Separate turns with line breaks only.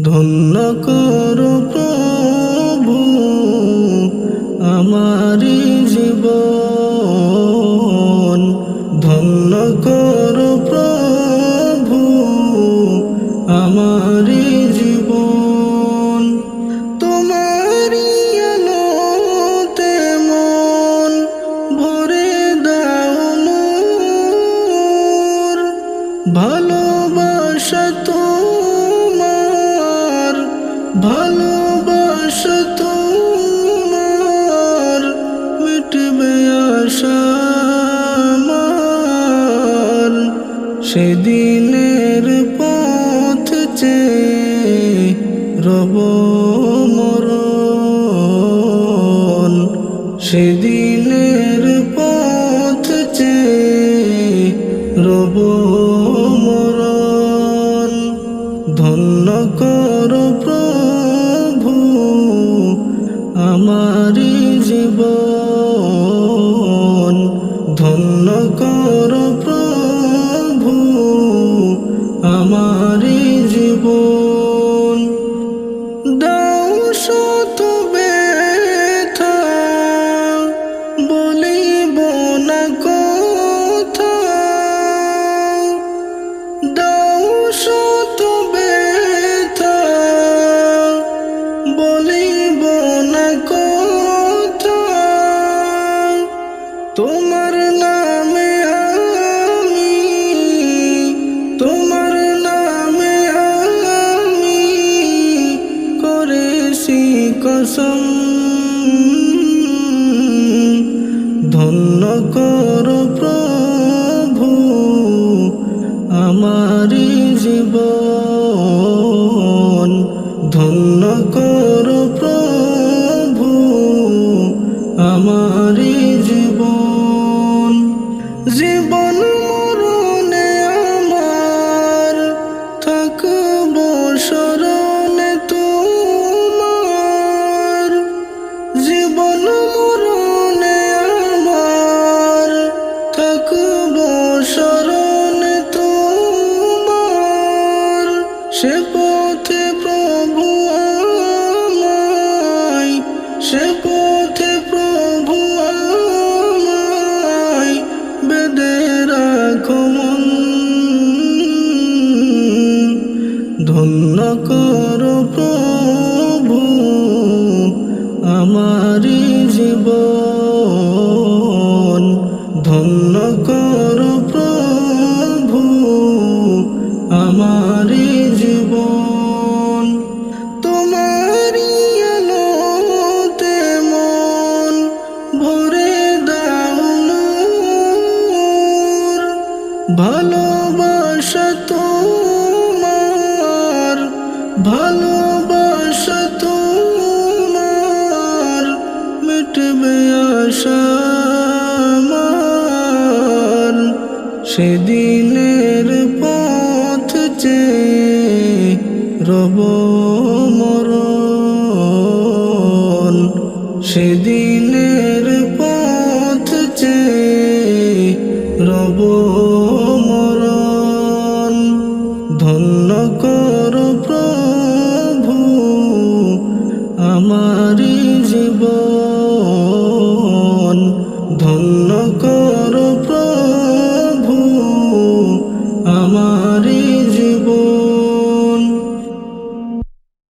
ধন্য করো প্রভু আমারি জীবন, ধন্য করো প্রভু আমারি জীবন। তোমারি আলোতে মন ভরে দাও মোর, ভালোবাসা তোমার, ভালোবাসা তোমার মিটবে আশা আমার। সেদিনের পথ চেয়ে রব মরণ, সেদিনের পথ চেয়ে রব মরণ। ধন্য করো প্রভু আমারি জীবন, ধন্য করো প্রভু আমারি জীবন। দাও শত ব্যথা বলিব না কথা, দাও শত ব্যথা বলিব না কথা। তোমার নামে আমি, তোমার নামে আমি করেছি কসম। ধন্য করো প্রভু আমারি জীবন, ধন্য করো প্রভু আমারি জীবন। জীবন মরণে আমার থাকব শরণে তোমার, জীবন মরণে আমার থাকব শরণে তোমার। সে পথে প্রভু আমায়, সে পথে প্রভু আমায় বেঁধে রাখো মন। ধন্য করো প্রভু আমারি জীবন, ধন্য করো প্রভু আমারি জীবন। তোমারি আলোতে মন ভরে দাও মোর, ভালোবাসা তোমার, ভালোবাসা তোমার মিটবে আশা আমার। সেদিনের পথ চেয়ে রব মরণ, সেদিনের পথ চেয়ে রব মরণ। ধন্য করো প্রভু আমারি